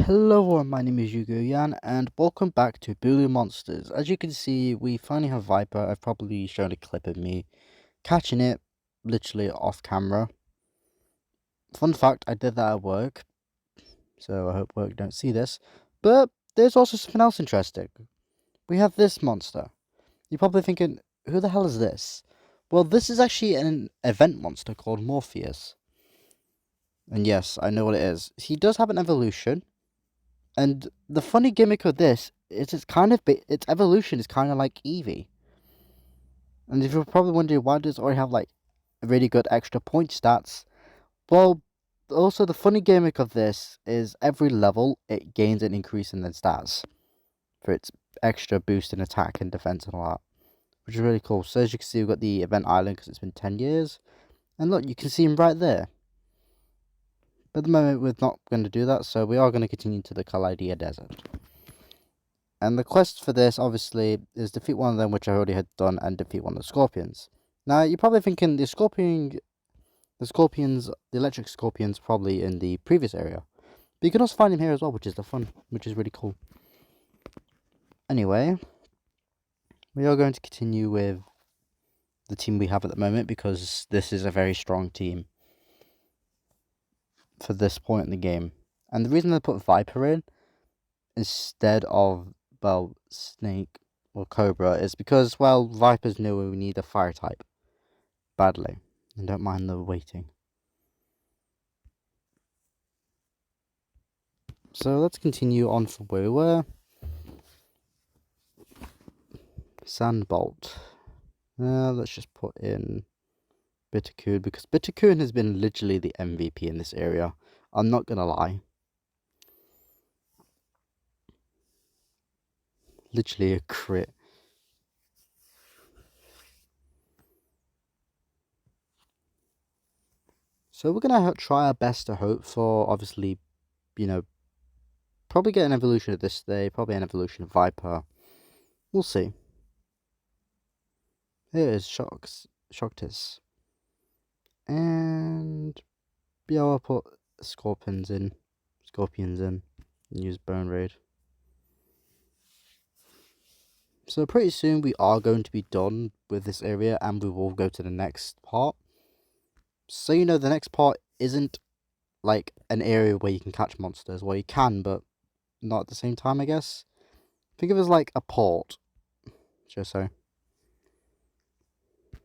Hello everyone, my name is Yan, and welcome back to Bulu Monsters. As you can see, we finally have Viper. I've probably shown a clip of me catching it, literally off camera. Fun fact, I did that at work, so I hope work don't see this. But there's also something else interesting. We have this monster. You're probably thinking, who the hell is this? Well, this is actually an event monster called Morpheus. And yes, I know what it is. He does have an evolution. And the funny gimmick of this is its evolution is kind of like Eevee. And if you're probably wondering why does it already have like really good extra point stats, well, also the funny gimmick of this is every level it gains an increase in the stats for its extra boost in attack and defense and all that, which is really cool. So as you can see, we've got the event island because it's been 10 years, and look, you can see him right there. But at the moment, we're not going to do that, so we are going to continue to the Kalidia Desert. And the quest for this, obviously, is defeat one of them, which I already had done, and defeat one of the scorpions. Now, you're probably thinking the electric scorpions, probably in the previous area. But you can also find him here as well, which is really cool. Anyway, we are going to continue with the team we have at the moment, because this is a very strong team for this point in the game. And the reason I put Viper in, instead of, well, Snake or Cobra, is because, well, Viper's new and we need a fire type badly. And don't mind the waiting. So let's continue on from where we were. Sandbolt. Let's just put in Bittercoon, because Bittercoon has been literally the MVP in this area. I'm not gonna lie. Literally a crit. So we're gonna try our best to hope for, obviously, probably get an evolution of this day, probably an evolution of Viper. We'll see. Here is Shocktis. And yeah, I'll put Scorpions in, and use Bone Raid. So pretty soon we are going to be done with this area, and we will go to the next part. So the next part isn't like an area where you can catch monsters. Well, you can, but not at the same time, I guess. Think of it as like a port. Just so.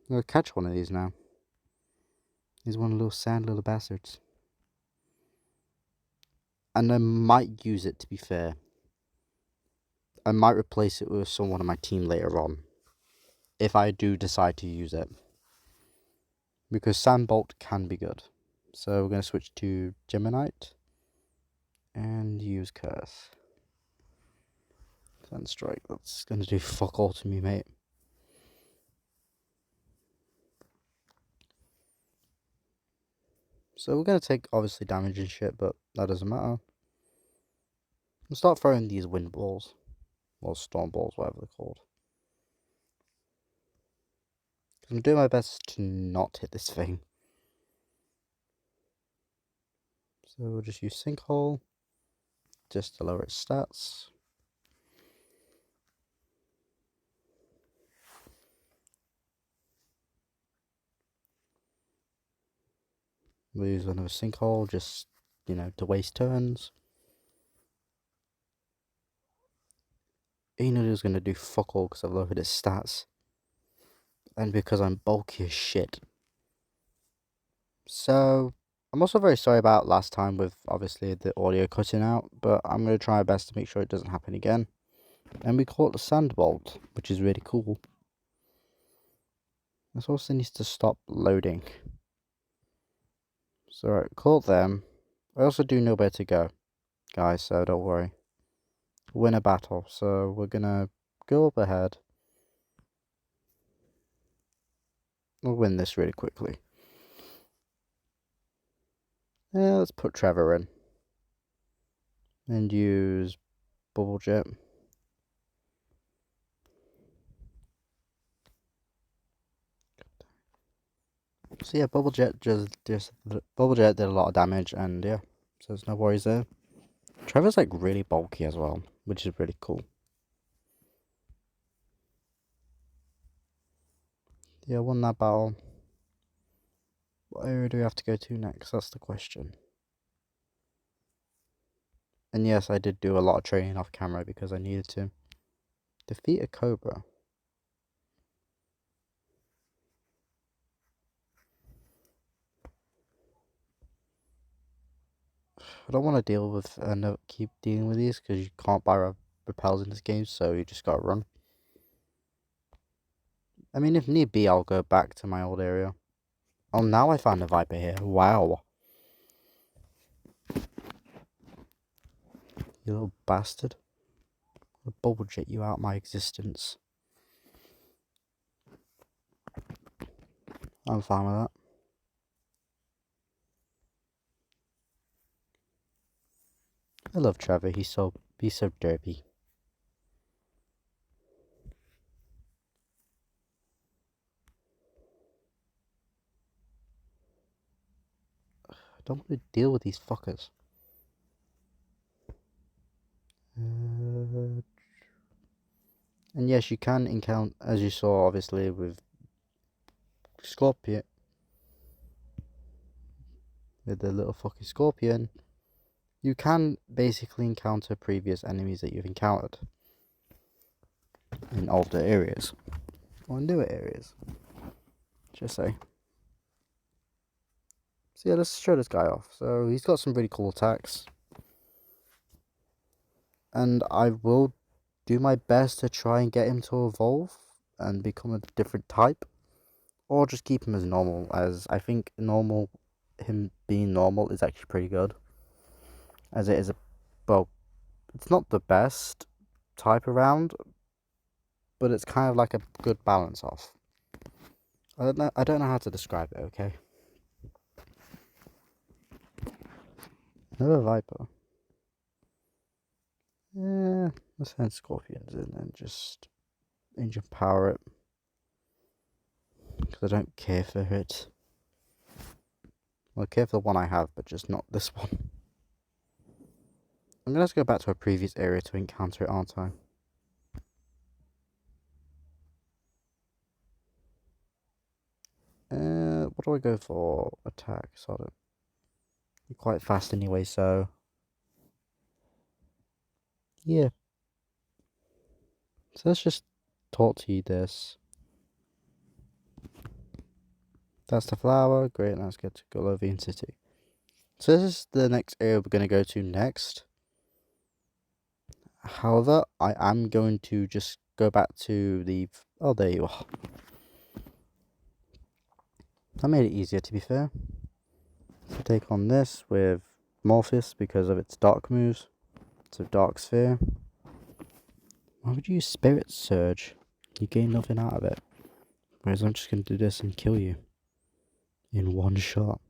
I'll catch one of these now. He's one of those sad little bastards. And I might use it, to be fair. I might replace it with someone on my team later on, if I do decide to use it. Because Sandbolt can be good. So we're going to switch to Geminite. And use Curse. Sunstrike, that's going to do fuck all to me, mate. So we're going to take, obviously, damage and shit, but that doesn't matter. We'll start throwing these wind balls. Or storm balls, whatever they're called. I'm doing my best to not hit this thing. So we'll just use Sinkhole, just to lower its stats. We'll use another Sinkhole, just, to waste turns. Is going to do fuck all because I've lowered its stats. And because I'm bulky as shit. So, I'm also very sorry about last time with, obviously, the audio cutting out. But I'm going to try my best to make sure it doesn't happen again. And we call it the Sandbolt, which is really cool. This also needs to stop loading. So, right, call them. I also do know where to go, guys, so don't worry. Win a battle. So, we're going to go up ahead. We'll win this really quickly. Yeah, let's put Trevor in. And use Bubble Jet. So yeah, Bubble Jet did a lot of damage, and yeah, so there's no worries there. Trevor's like really bulky as well, which is really cool. Yeah, I won that battle. What area do we have to go to next? That's the question. And yes, I did do a lot of training off camera because I needed to. Defeat a cobra. I don't want to deal with keep dealing with these because you can't buy repels in this game, so you just gotta run. I mean, if need be, I'll go back to my old area. Oh, now I found a viper here. Wow. You little bastard. I'll bubble jet you out my existence. I'm fine with that. I love Trevor. He's so derpy. I don't want to deal with these fuckers. And yes, you can encounter, as you saw, obviously, with Scorpion, with the little fucking Scorpion, you can basically encounter previous enemies that you've encountered in older areas or newer areas. Just say. So yeah, let's show this guy off. So he's got some really cool attacks, and I will do my best to try and get him to evolve and become a different type, or just keep him as normal, as I think him being normal is actually pretty good, as it is well, it's not the best type around, but it's kind of like a good balance off. I don't know how to describe it, okay? Another viper. Yeah, let's send scorpions in and just engine power it, because I don't care for it. Well, I care for the one I have, but just not this one. I'm gonna have to go back to a previous area to encounter it, aren't I? What do I go for? Attack, sort of. You're quite fast anyway, so yeah. So let's just talk to you this. That's the flower. Great, let's get to Golovian City. So this is the next area we're going to go to next. However, I am going to just go back to the... Oh, there you are. I made it easier, to be fair. So take on this with Morpheus because of its dark moves. It's a dark sphere. Why would you use Spirit Surge? You gain nothing out of it. Whereas I'm just going to do this and kill you. In one shot.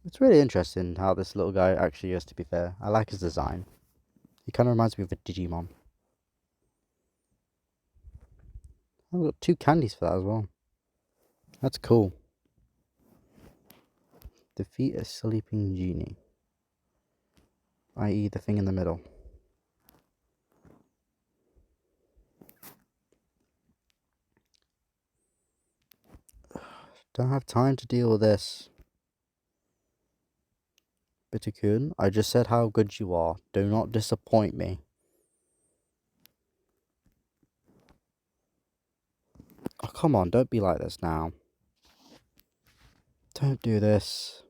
It's really interesting how this little guy actually is, to be fair. I like his design. He kind of reminds me of a Digimon. I've got 2 candies for that as well. That's cool. Defeat a sleeping genie. I.e. the thing in the middle. Don't have time to deal with this. Bitterkun, I just said how good you are. Do not disappoint me. Oh, come on, don't be like this now. Don't do this.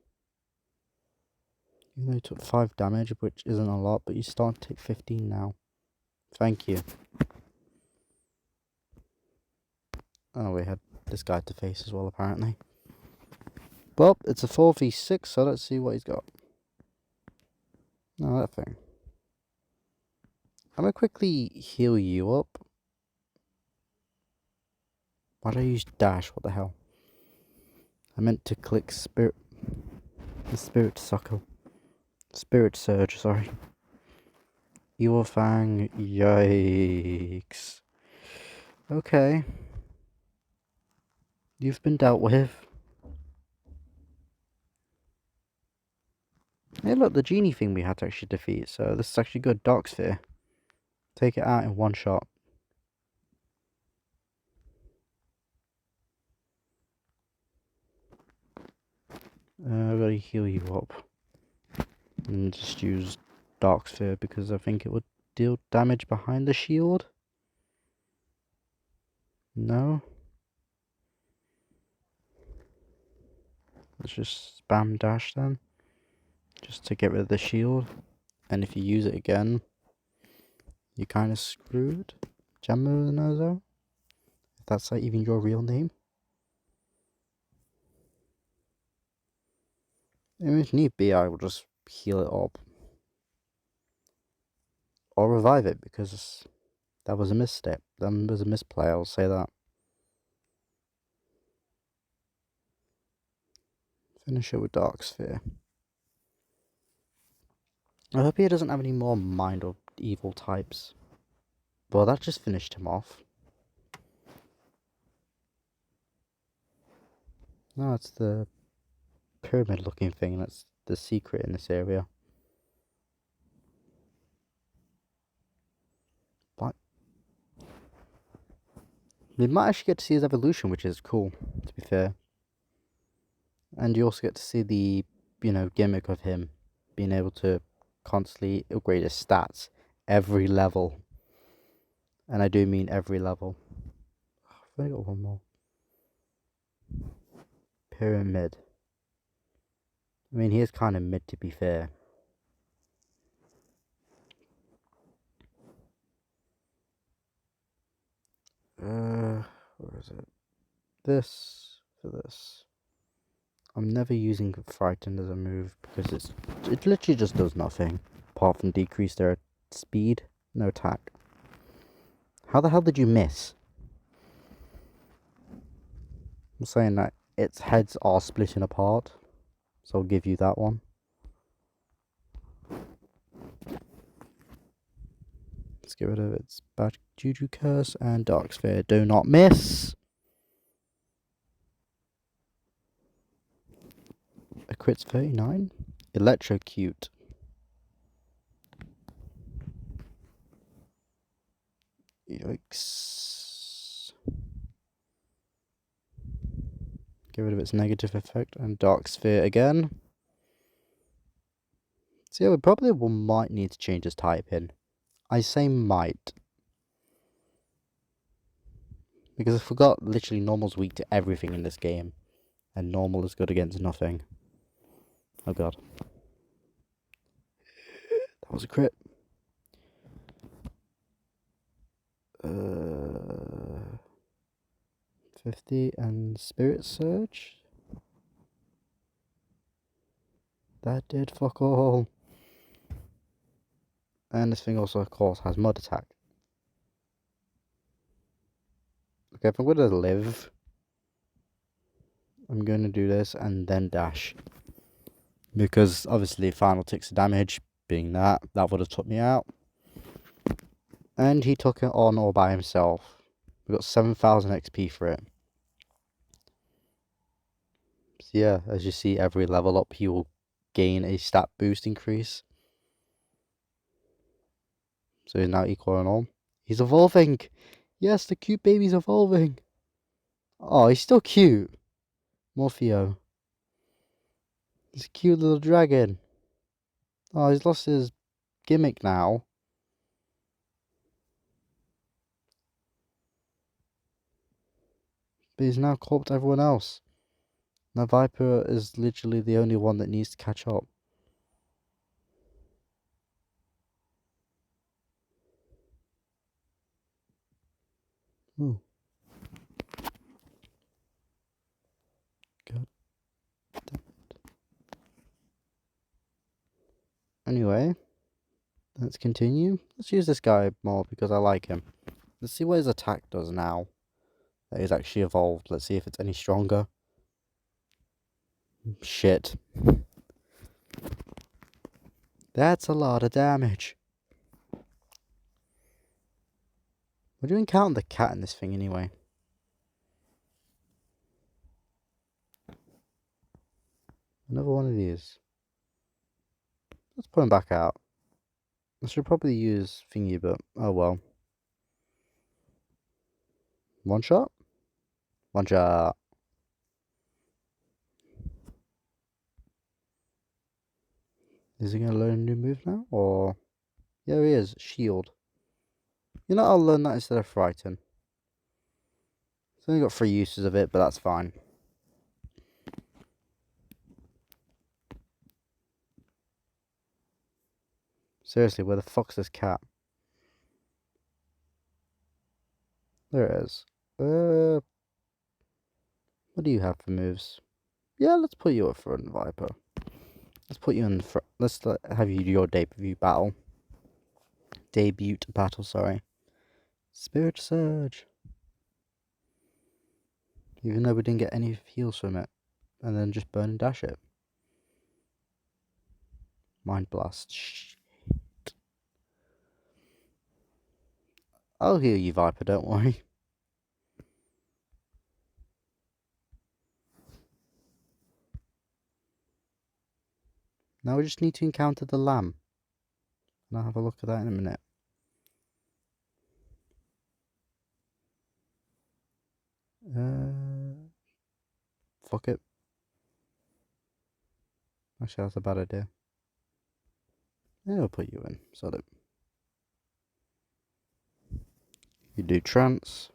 Even though you took 5 damage, which isn't a lot, but you start to take 15 now. Thank you. Oh, we had this guy to face as well, apparently. Well, it's a 4v6, so let's see what he's got. Oh, that thing. I'm gonna quickly heal you up. Why did I use dash? What the hell? I meant to click spirit. The spirit sucker. Spirit surge, sorry. Evil Fang. Yikes. Okay. You've been dealt with. Hey look, the genie thing we had to actually defeat, so this is actually good. Dark Sphere. Take it out in one shot. I've got to heal you up. And just use Dark Sphere because I think it would deal damage behind the shield. No? Let's just spam dash then. Just to get rid of the shield. And if you use it again, you're kind of screwed. Jamunozo? If that's like even your real name. And if need be, I will just heal it up. Or revive it because that was a misstep. That was a misplay, I'll say that. Finish it with Dark Sphere. I hope he doesn't have any more mind or evil types. Well, that just finished him off. No, it's the pyramid looking thing. That's the secret in this area. But we might actually get to see his evolution, which is cool, to be fair. And you also get to see the, gimmick of him being able to constantly upgrade his stats every level. And I do mean every level. I've only got one more. Pyramid. I mean, he is kind of mid, to be fair. Where is it? This for this. I'm never using Frightened as a move because it literally just does nothing apart from decrease their speed, no attack. How the hell did you miss? I'm saying that its heads are splitting apart, so I'll give you that one. Let's get rid of its bad Juju Curse and Dark Sphere. Do not miss! A crit's 39. Electrocute. Yikes. Get rid of its negative effect and Dark Sphere again. So yeah, we probably might need to change his type in. I say might. Because I forgot literally normal's weak to everything in this game. And normal is good against nothing. Oh god. That was a crit. 50 and Spirit Surge. That did fuck all. And this thing also, of course, has Mud Attack. Okay, if I'm going to live, I'm going to do this and then dash. Because, obviously, final takes the damage. Being that would have took me out. And he took it on all by himself. We got 7,000 XP for it. So yeah, as you see, every level up, he will gain a stat boost increase. So he's now equal and all. He's evolving! Yes, the cute baby's evolving! Oh, he's still cute! Morpheo. He's a cute little dragon. Oh, he's lost his gimmick now. But he's now caught up to everyone else. Now Viper is literally the only one that needs to catch up. Ooh. God. Anyway, let's continue. Let's use this guy more because I like him. Let's see what his attack does now that he's actually evolved. Let's see if it's any stronger. Shit. That's a lot of damage. We're doing count the cat in this thing anyway. Another one of these. Let's put him back out. I should probably use thingy, but oh well. One shot? One shot. Is he gonna learn a new move now? Or yeah, he is. Shield. You know, I'll learn that instead of Frighten. It's only got 3 uses of it, but that's fine. Seriously, where the fuck's this cat? There it is. What do you have for moves? Yeah, let's put you up front, Viper. Let's put you in the front. Let's have you do your debut battle. Debut battle, sorry. Spirit Surge. Even though we didn't get any heals from it. And then just burn and dash it. Mind Blast. Shit. I'll heal you, Viper, don't worry. Now we just need to encounter the lamb. And I'll have a look at that in a minute. Fuck it. Actually, that's a bad idea. Yeah, I'll put you in. So that you do trance.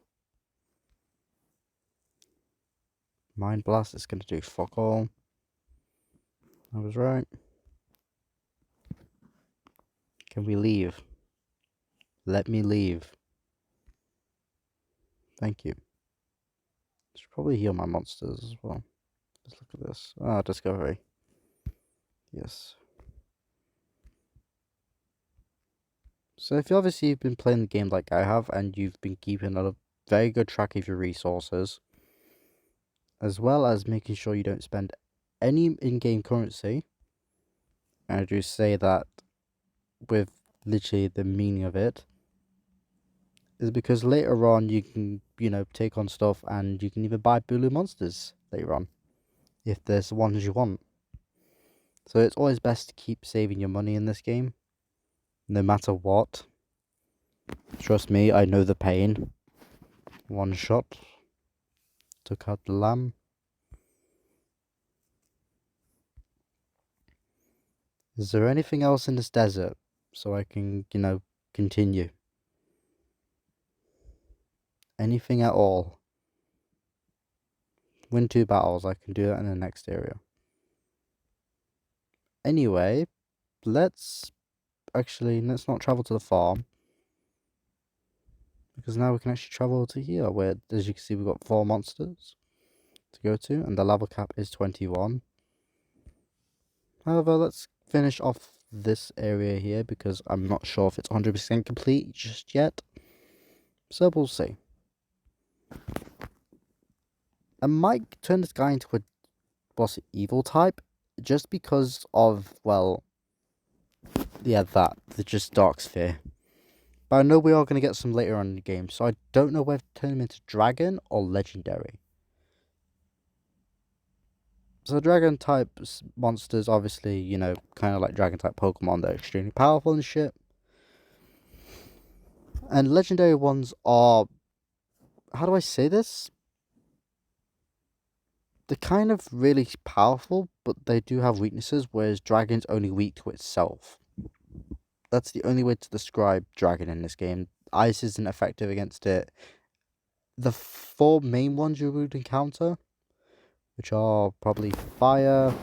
Mind Blast is going to do fuck all. I was right. Can we leave? Let me leave. Thank you. Should probably heal my monsters as well. Let's look at this. Ah, discovery. Yes. So if you obviously you've been playing the game like I have, and you've been keeping a very good track of your resources, as well as making sure you don't spend any in-game currency, and I do say that with literally the meaning of it, is because later on you can, you know, take on stuff and you can even buy Bulu Monsters later on, if there's the ones you want. So it's always best to keep saving your money in this game, no matter what. Trust me, I know the pain. One shot. Took out the lamb. Is there anything else in this desert so I can, you know, continue? Anything at all? Win 2 battles, I can do that in the next area. Anyway, let's not travel to the farm. Because now we can actually travel to here, where, as you can see, we've got 4 monsters to go to, and the level cap is 21. However, let's finish off this area here, because I'm not sure if it's 100% complete just yet. So we'll see. I might turn this guy into a boss evil type, just because of, well, yeah, the just Dark Sphere. But I know we are going to get some later on in the game, so I don't know whether to turn him into Dragon or Legendary. So Dragon type monsters, obviously, you know, kind of like Dragon type Pokemon, they're extremely powerful and shit. And Legendary ones are, how do I say this? They're kind of really powerful, but they do have weaknesses, whereas Dragon's only weak to itself. That's the only way to describe Dragon in this game. Ice isn't effective against it. The 4 main ones you would encounter, which are probably fire,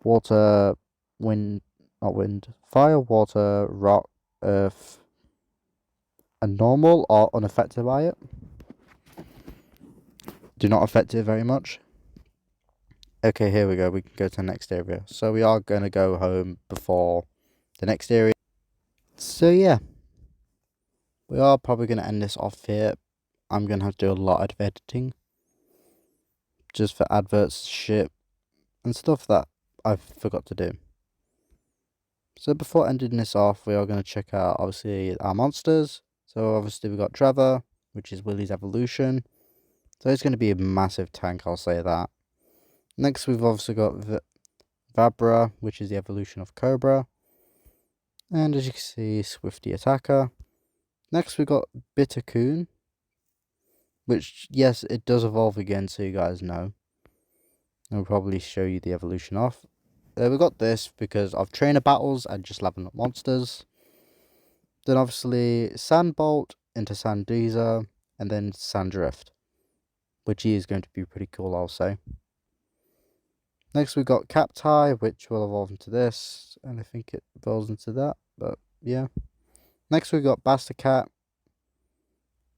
water, fire, water, rock, earth, and normal, are unaffected by it. Do not affect it very much. Okay, here we go. We can go to the next area. So we are going to go home before the next area. So yeah, we are probably going to end this off here. I'm going to have to do a lot of editing, just for adverts, shit, and stuff that I forgot to do. So before ending this off, we are going to check out, obviously, our monsters. So obviously we got Trevor, which is Willie's evolution. So it's going to be a massive tank, I'll say that. Next we've obviously got Vabra, which is the evolution of Cobra. And as you can see, Swifty Attacker. Next we got Bittercoon, which, yes, it does evolve again, so you guys know. I'll probably show you the evolution off. We got this because of trainer battles and just leveling up monsters. Then obviously Sandbolt into Sandeeza, and then Sandrift, which is going to be pretty cool, I'll say. Next we got Captai, which will evolve into this, and I think it evolves into that, but yeah. Next we got Bastacat,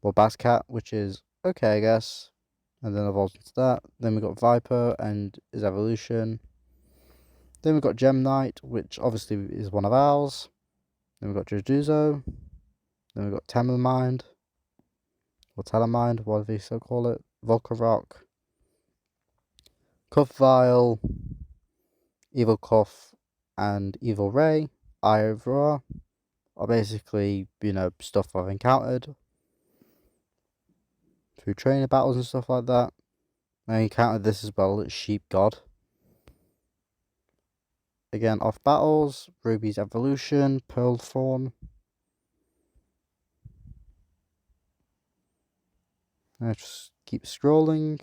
or Bascat, which is okay, I guess, and then evolves into that. Then we got Viper and his evolution. Then we got Gem Knight, which obviously is one of ours. Then we got Jojuzo. Then we got Teleminde, or Telemind, whatever you so call it. Volcarock, Cuffvile, Evil Cuff, and Evil Ray. Ivra are basically, stuff I've encountered through trainer battles and stuff like that. I encountered this as well, it's Sheep God. Again, off battles, Ruby's evolution, Pearl Thorn. I just keep scrolling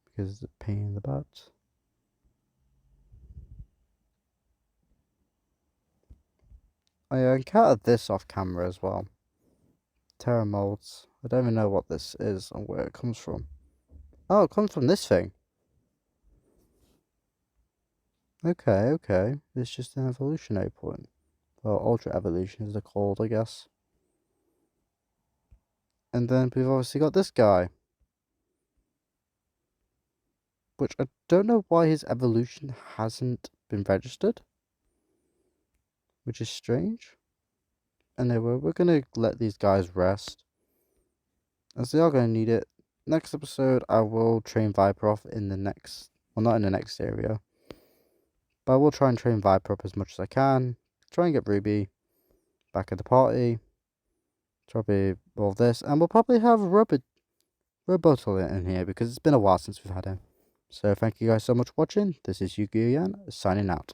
because it's a pain in the butt. I encountered this off camera as well. Terra Molds. I don't even know what this is and where it comes from. Oh, it comes from this thing. Okay. It's just an evolutionary point. Well, Ultra Evolution is the called, I guess. And then we've obviously got this guy. Which I don't know why his evolution hasn't been registered. Which is strange. Anyway, we're going to let these guys rest, as they are going to need it. Next episode, I will train Viper off in the next... Well, not in the next area. But I will try and train Viper up as much as I can. Try and get Ruby back at the party. Probably all this. And we'll probably have Rebuttal in here, because it's been a while since we've had him. So thank you guys so much for watching. This is Yu-Gi-Oh! Yan, signing out.